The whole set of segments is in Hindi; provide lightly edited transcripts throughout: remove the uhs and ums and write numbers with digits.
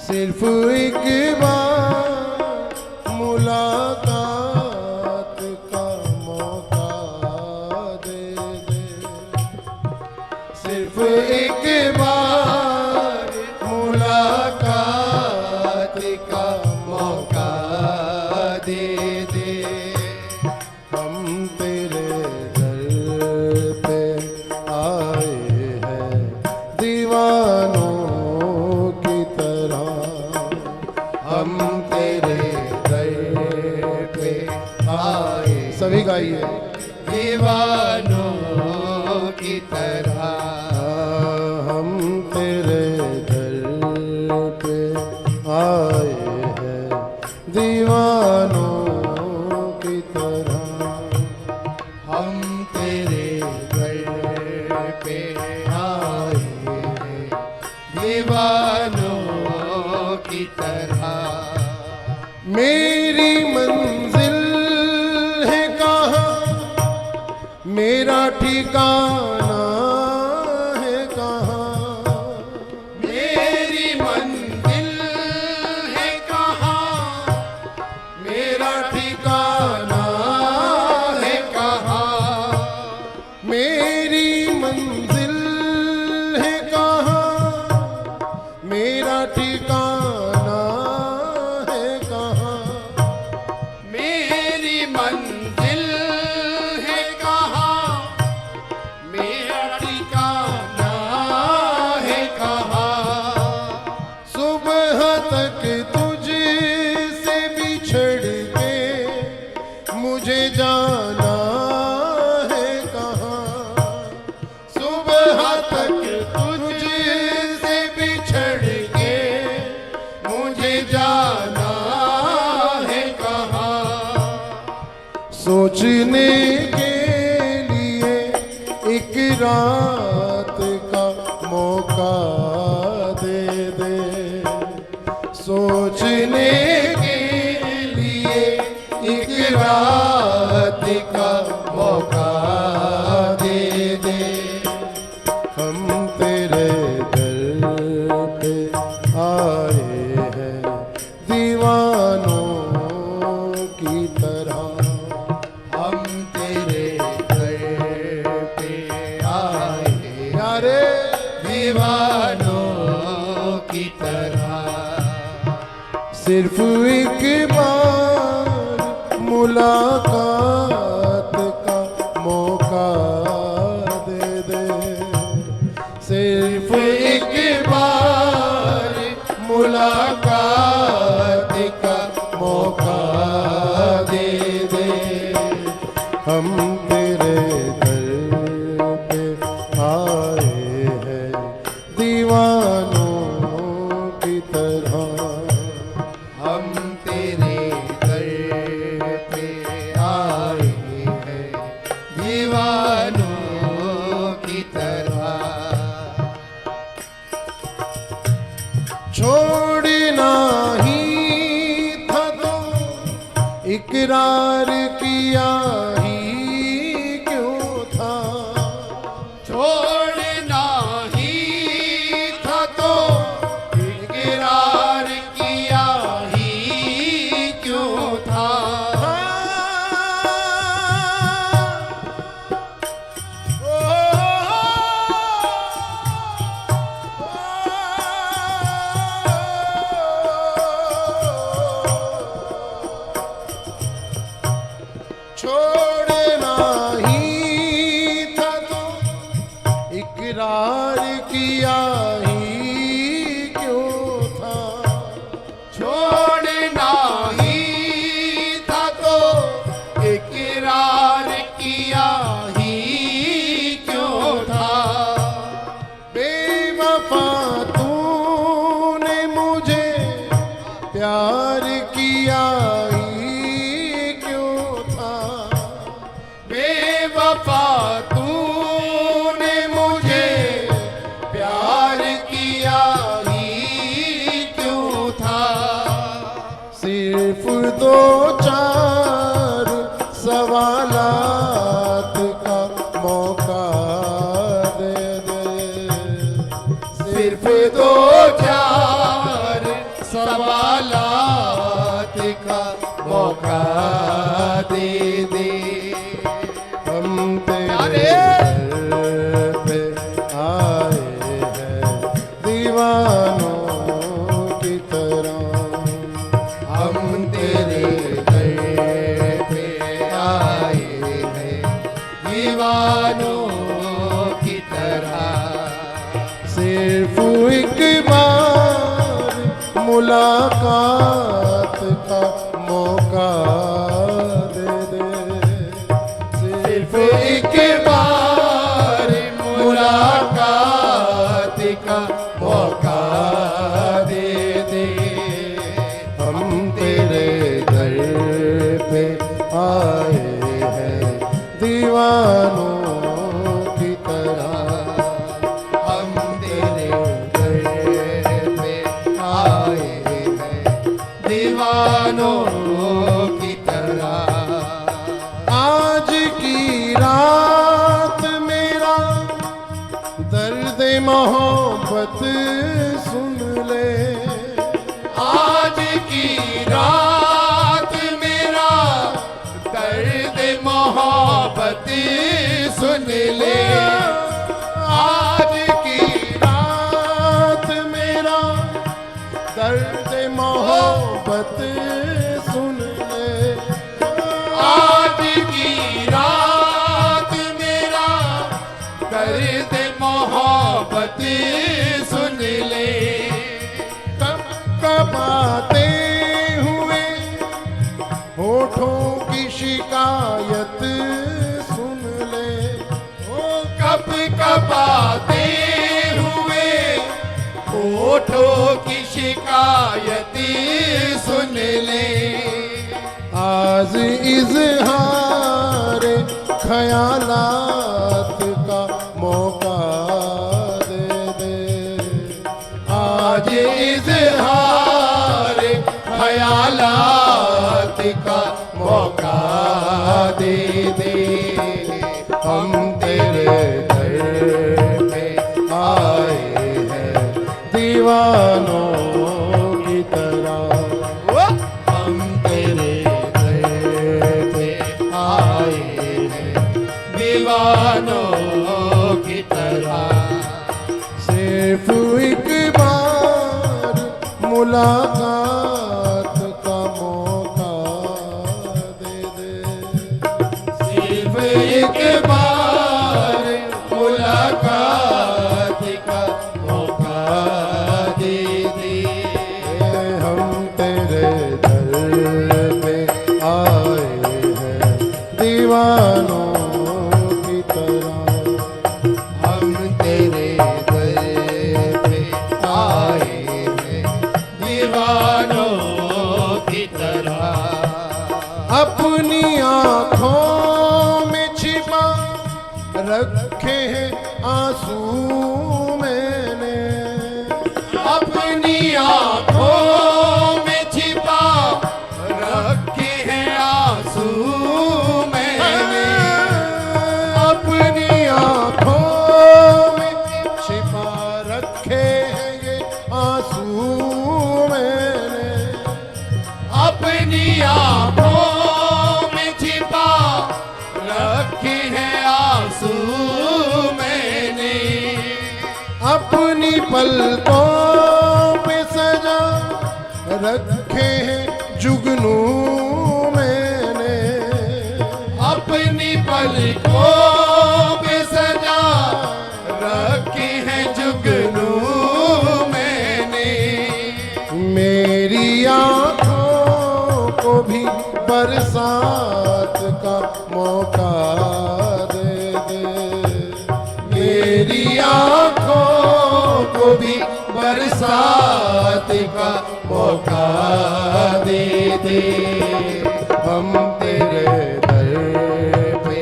सिर्फ एक बार मुलाकात का मौका दे दे, सिर्फ एक बार मुलाकात का मौका दे दे। हम तेरे दर पे आए हैं दीवानों की तरह, हम तेरे दर पे आए, सभी गाइए, दीवानों की तरह। हम तेरे दर पे आए हैं दीवानों की तरह, हम तेरे दर पे आए हैं दीवानों की तरह। मेरी मंजिल है कहाँ, मेरा ठिकाना है कहाँ, मेरी मंजिल है कहाँ, मेरा ठिकाना है कहाँ। मेरी मंजिल है कहाँ, मेरा ठिकाना है कहाँ, मेरी मंजिल है कहाँ, मेरा ठिकाना है कहाँ। सुबह तक तुझसे बिछड़ के मुझे जाना है कहाँ, सुबह तक तुझसे बिछड़ के मुझे जाना है कहाँ। सोचने के लिए एक रात का मौका दे दे, सोचने के लिए एक रात का मौका दे दे। हम तेरे दर पे आए हैं दीवानों की तरह, हम तेरे दर पे आए यारे दीवानों की तरह। सिर्फ एक बार मुलाकात का मौका दे दे, सिर्फ एक बार मुलाकात का मौका दे दे। हम तेरे दर पे आए हैं दीवानों की तरह, हम तेरे दर पे आए हैं दीवानों की तरह। छोड़ना ही था तो इकरार किया ही क्यों था, छोड़ना ही था तो इकरार किया ही क्यों था। छोड़ना ही था तो इकरार किया ही क्यों था, छोड़ना ही था तो इकरार किया ही क्यों था। बेवफा तूने मुझे प्यार किया ही क्यों था, बेवफा तूने मुझे प्यार किया ही क्यों था। सिर्फ दो चार सवालात का मौका दे दे, सिर्फ दो चार सवालात का मौका दे दे। हम अरे! तेरे दर पे आए हैं दीवानों की तरह। हम तेरे दर पे आए हैं दीवानों की तरह। सिर्फ एक बार मुलाकात का मौका दे दे। सिर्फ एक बार मुलाकात का मौका दे दे। हम तेरे दर पे आए हैं दीवानों की तरह। हम तेरे दर पे आए हैं दीवानों की तरह। आज की रात मेरा दर्द मोहब्बत सुन ले। आज की रात मेरा दर्द मोहब्बत सुन ले। आज की रात मेरा दर्द मोहब्बत सुन ले। आज की रात मेरा दर्द मोहब्बत सुन ले। कब कबाते हुए होठों की शिकायत सुन ले। ओ कब कबाते हुए होठों की शिकायत सुन ले। आज इजहार ख्यालात का मौका दे दे। आज इजहार ख्यालात का मौका दे दे। हम तेरे दर पे आए हैं दीवानों की तरह। हम तेरे दर पे आए हैं दीवानों की तरह। सिर्फ एक बार मुलाकात का मौका दे दे। सिर्फ एक बार मुलाकात का मौका दे दे। हम तेरे दर पे आए हैं दीवानों की तरह। हम तेरे दर पे आए हैं दीवानों की तरह। अपनी आँखों में छिपा रखे हैं आंसू मैंने। अपनी आँखों में छिपा रखे हैं आंसू मैंने। अपनी आँखों में छिपा रखे हैं ये आंसू मैंने। अपनी आँखों में छिपा रखे हैं आंसू मैंने। अपनी पलकों पे सजा रखे हैं जुगनू मैंने। अपनी पलकों पे सजा रखे हैं जुगनू मैंने। मेरी आँखों को भी बरसात का मौका दे दे। मेरी आँखों को भी बरसात का मौका दे दे। हम तेरे दर पे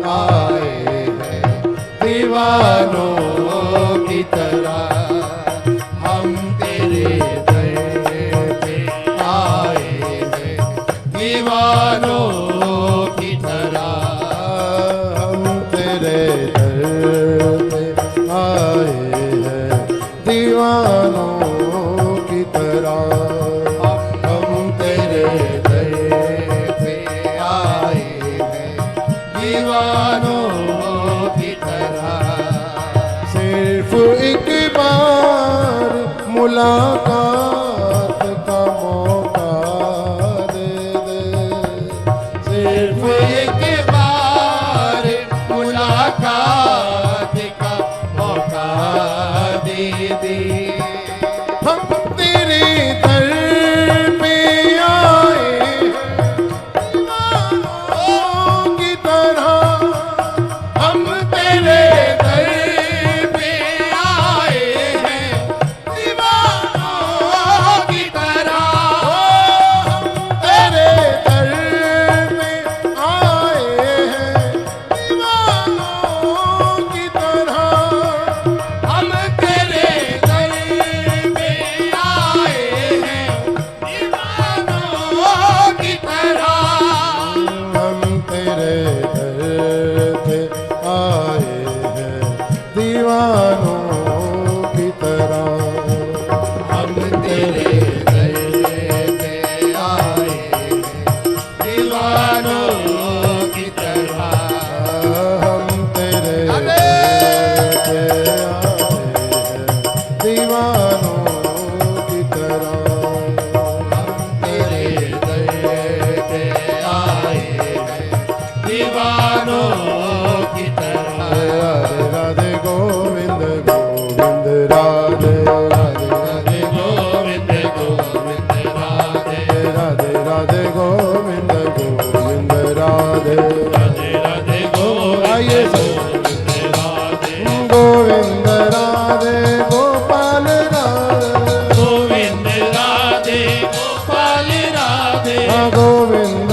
आए हैं दीवानों की तरह। हम तेरे दर पे आए हैं दीवानों की तरह। हम तेरे दर पे आए हैं दीवानों की तरह। मुलाकात का मौका दे दे, सिर्फ एक बार मुलाकात का मौका दे दे। हम तेरे दर पे आए दीवानों की तरह, हम तेरे दर पे आए हैं दीवानों की तरह। हम तेरे दर पे आए हैं दीवानों की तरह, हम तेरे दर पे आए हैं दीवानों की तरह। हम तेरे दर पे आए हैं दीवानों की तरह। हम तेरे दर पे आए हैं दीवानों की तरह। हम तेरे दर पे आए हैं दीवानों की तरह। तेरे दर पे आए हैं दीवानों की तरह। राधे राधे गोविंद गोविंद राधे राधे राधे गोविंद गोविंद राधे। राधे राधे गोविंद गोविंद राधे राधे राधे आइए गोविंद राधे। गोविंद राधे गोपाल राधे गोविंद राधे गोपाल राधे। गोविंद